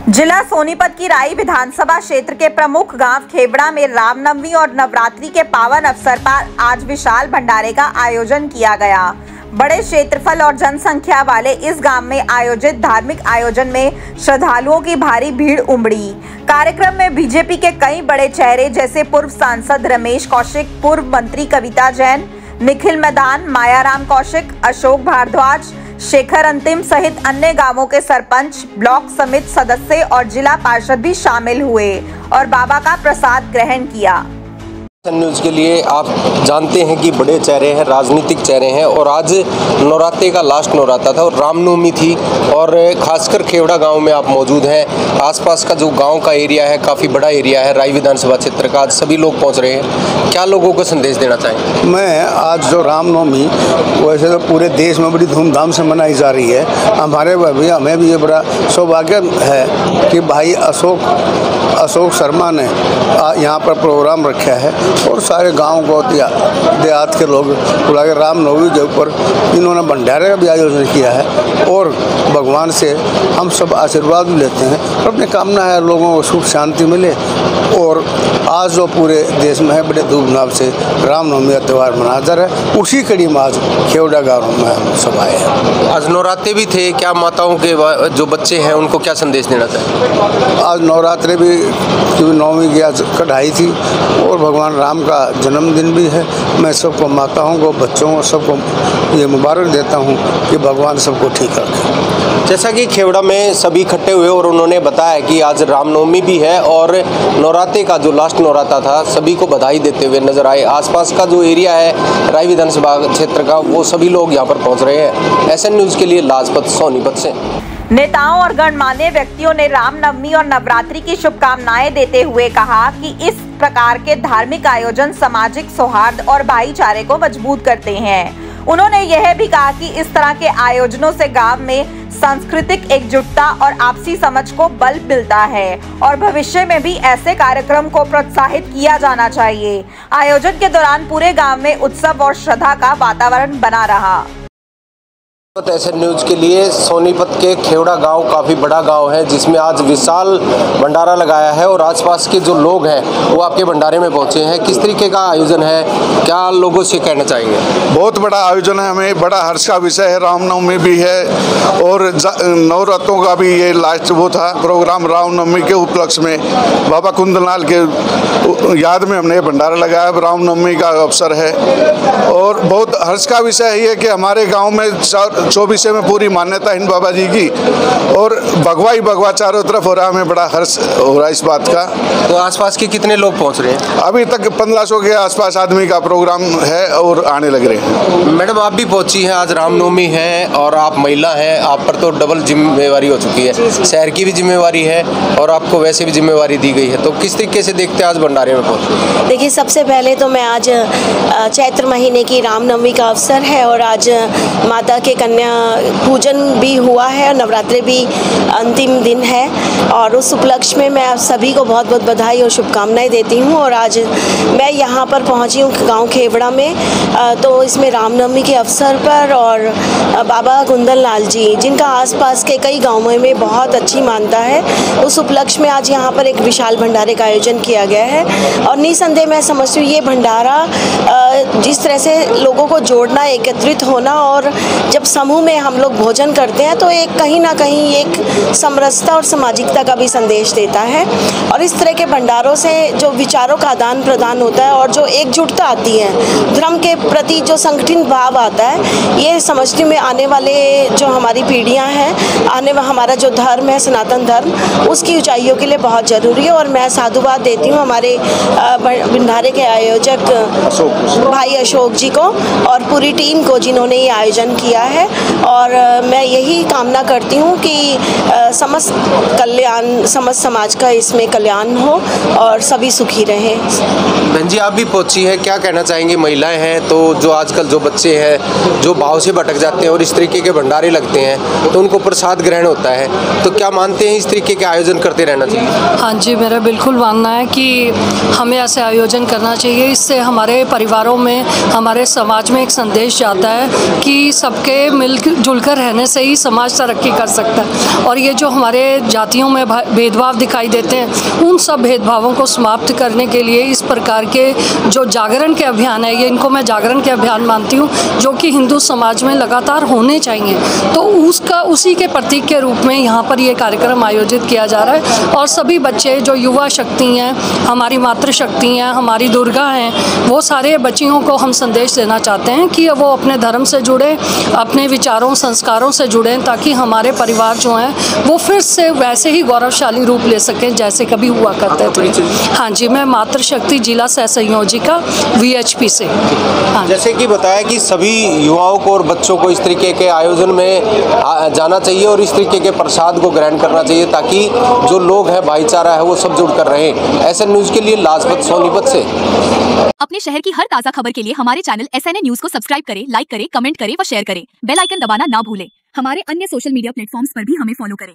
जिला सोनीपत की राई विधानसभा क्षेत्र के प्रमुख गांव खेबड़ा में रामनवमी और नवरात्रि के पावन अवसर पर आज विशाल भंडारे का आयोजन किया गया। बड़े क्षेत्रफल और जनसंख्या वाले इस गांव में आयोजित धार्मिक आयोजन में श्रद्धालुओं की भारी भीड़ उमड़ी। कार्यक्रम में बीजेपी के कई बड़े चेहरे जैसे पूर्व सांसद रमेश कौशिक, पूर्व मंत्री कविता जैन, निखिल मैदान, मायाराम कौशिक, अशोक भारद्वाज, शेखर अंतिम सहित अन्य गांवों के सरपंच, ब्लॉक समिति सदस्य और जिला पार्षद भी शामिल हुए और बाबा का प्रसाद ग्रहण किया। न्यूज़ के लिए आप जानते हैं कि बड़े चेहरे हैं, राजनीतिक चेहरे हैं और आज नवरात्रि का लास्ट नवरात्रा था और रामनवमी थी और खासकर खेवड़ा गांव में आप मौजूद हैं। आसपास का जो गांव का एरिया है काफ़ी बड़ा एरिया है राई विधानसभा क्षेत्र का। आज सभी लोग पहुंच रहे हैं, क्या लोगों को संदेश देना चाहेंगे? मैं आज जो रामनवमी वैसे तो पूरे देश में बड़ी धूमधाम से मनाई जा रही है। हमें भी ये बड़ा सौभाग्य है कि भाई अशोक शर्मा ने यहाँ पर प्रोग्राम रखा है और सारे गांव को देहात के लोग बुला के रामनवमी के ऊपर इन्होंने भंडारे का भी आयोजन किया है और भगवान से हम सब आशीर्वाद भी लेते हैं और अपनी कामना है लोगों को सुख शांति मिले। और आज जो पूरे देश में है बड़े धूमधाम से रामनवमी का त्यौहार मनाया जा रहा है, उसी कड़ी में आज खेवड़ा गाँव में हम सब आए हैं। आज नवरात्रि भी थे, क्या माताओं के जो बच्चे हैं उनको क्या संदेश देना चाहिए? आज नवरात्रि भी नवमी की आज कढ़ाई थी और भगवान राम का जन्मदिन भी है। मैं सबको, माताओं को, बच्चों को, सबको ये मुबारक देता हूँ कि भगवान सबको ठीक रखे। जैसा कि खेवड़ा में सभी इकट्ठे हुए और उन्होंने बताया कि आज रामनवमी भी है और नवरात्रि का जो लास्ट नवरात्रा था सभी को बधाई देते हुए नजर आए। आसपास का जो एरिया है राई विधानसभा क्षेत्र का वो सभी लोग यहाँ पर पहुँच रहे हैं। SN न्यूज़ के लिए लाजपत सोनीपत से। नेताओं और गणमान्य व्यक्तियों ने रामनवमी और नवरात्रि की शुभकामनाएं देते हुए कहा कि इस प्रकार के धार्मिक आयोजन सामाजिक सौहार्द और भाईचारे को मजबूत करते हैं। उन्होंने यह भी कहा कि इस तरह के आयोजनों से गांव में सांस्कृतिक एकजुटता और आपसी समझ को बल मिलता है और भविष्य में भी ऐसे कार्यक्रम को प्रोत्साहित किया जाना चाहिए। आयोजन के दौरान पूरे गांव में उत्सव और श्रद्धा का वातावरण बना रहा। SN न्यूज़ के लिए सोनीपत के खेवड़ा गांव काफ़ी बड़ा गांव है जिसमें आज विशाल भंडारा लगाया है और आसपास के जो लोग हैं वो आपके भंडारे में पहुंचे हैं। किस तरीके का आयोजन है, क्या लोगों से कहना चाहेंगे? बहुत बड़ा आयोजन है, हमें बड़ा हर्ष का विषय है। रामनवमी भी है और नवरात्रों का भी ये लास्ट वो था प्रोग्राम। रामनवमी के उपलक्ष्य में बाबा कुंदनलाल के याद में हमने भंडारा लगाया। रामनवमी का अवसर है और बहुत हर्ष का विषय है कि हमारे गाँव में 24 में पूरी मान्यता इन बाबा जी की और भगवा ही भगवा चारों तरफ हो रहा है। हमें बड़ा हर्ष हो रहा है इस बात का। तो आसपास के कितने लोग पहुंच रहे हैं? अभी तक 1500 के आसपास आदमी का प्रोग्राम है और आने लग रहे हैं। मैडम आप भी पहुंची हैं, आज रामनवमी है और आप महिला हैं, आप पर तो डबल जिम्मेवारी हो चुकी है। शहर की भी जिम्मेवारी है और आपको वैसे भी जिम्मेवारी दी गई है, तो किस तरीके से देखते हैं आज भंडारे में पहुँचे? देखिए, सबसे पहले तो मैं आज चैत्र महीने की रामनवमी का अवसर है और आज माता के कन्या पूजन भी हुआ है और नवरात्रि भी अंतिम दिन है और उस उपलक्ष्य में मैं आप सभी को बहुत बहुत बधाई और शुभकामनाएं देती हूं। और आज मैं यहां पर पहुंची हूं गांव खेवड़ा में, तो इसमें रामनवमी के अवसर पर और बाबा कुंदनलाल जी जिनका आसपास के कई गांवों में बहुत अच्छी मान्यता है, उस उपलक्ष्य में आज यहां पर एक विशाल भंडारे का आयोजन किया गया है। और निसंदेह मैं समझती हूँ ये भंडारा जिस तरह से लोगों को जोड़ना, एकत्रित होना और जब समूह में हम लोग भोजन करते हैं तो एक कहीं ना कहीं एक समरसता और सामाजिकता का भी संदेश देता है। और इस तरह के भंडारों से जो विचारों का आदान प्रदान होता है और जो एकजुटता आती है, धर्म के प्रति जो संगठित भाव आता है, ये समझती हूँ मैं आने वाले जो हमारी पीढ़ियाँ हैं, आने वाला हमारा जो धर्म है सनातन धर्म, उसकी ऊंचाइयों के लिए बहुत ज़रूरी है। और मैं साधुवाद देती हूँ हमारे भंडारे के आयोजक भाई अशोक जी को और पूरी टीम को जिन्होंने ये आयोजन किया है। और मैं यही कामना करती हूँ कि समस्त समाज का इसमें कल्याण हो और सभी सुखी रहें। बहन जी आप भी पहुंची है, क्या कहना चाहेंगे? महिलाएं हैं तो जो आजकल जो बच्चे हैं जो भाव से भटक जाते हैं और इस तरीके के भंडारे लगते हैं तो उनको प्रसाद ग्रहण होता है, तो क्या मानते हैं इस तरीके के आयोजन करते रहना चाहिए? हाँ जी, मेरा बिल्कुल मानना है कि हमें ऐसे आयोजन करना चाहिए। इससे हमारे परिवारों में, हमारे समाज में एक संदेश जाता है कि सबके मिलजुल कर रहने से ही समाज तरक्की कर सकता है। और ये जो हमारे जातियों में भेदभाव दिखाई देते हैं, उन सब भेदभावों को समाप्त करने के लिए इस प्रकार के जो जागरण के अभियान है, ये इनको मैं जागरण के अभियान मानती हूँ, जो कि हिंदू समाज में लगातार होने चाहिए। तो उसी के प्रतीक के रूप में यहाँ पर ये कार्यक्रम आयोजित किया जा रहा है। और सभी बच्चे जो युवा शक्ति हैं, हमारी मातृशक्ति हैं, हमारी दुर्गा हैं, वो सारे बच्चियों को हम संदेश देना चाहते हैं कि वो अपने धर्म से जुड़े, अपने विचारों संस्कारों से जुड़ें, ताकि हमारे परिवार जो हैं वो फिर से वैसे ही गौरवशाली रूप ले सकें जैसे कभी हुआ करते थे। हाँ जी, मैं मातृशक्ति जिला सह संयोजिका VHP से। हाँ, जैसे कि बताया कि सभी युवाओं को और बच्चों को इस तरीके के आयोजन में जाना चाहिए और इस तरीके के प्रसाद को ग्रहण करना चाहिए, ताकि जो लोग हैं, भाईचारा है, वो सब जुड़ कर रहें। SN न्यूज़ के लिए लाजपत सोनीपत से। अपने शहर की हर ताज़ा खबर के लिए हमारे चैनल SNN न्यूज़ को सब्सक्राइब करें, लाइक करें, कमेंट करें व शेयर करें। बेल आइकन दबाना ना भूलें। हमारे अन्य सोशल मीडिया प्लेटफॉर्म्स पर भी हमें फॉलो करें।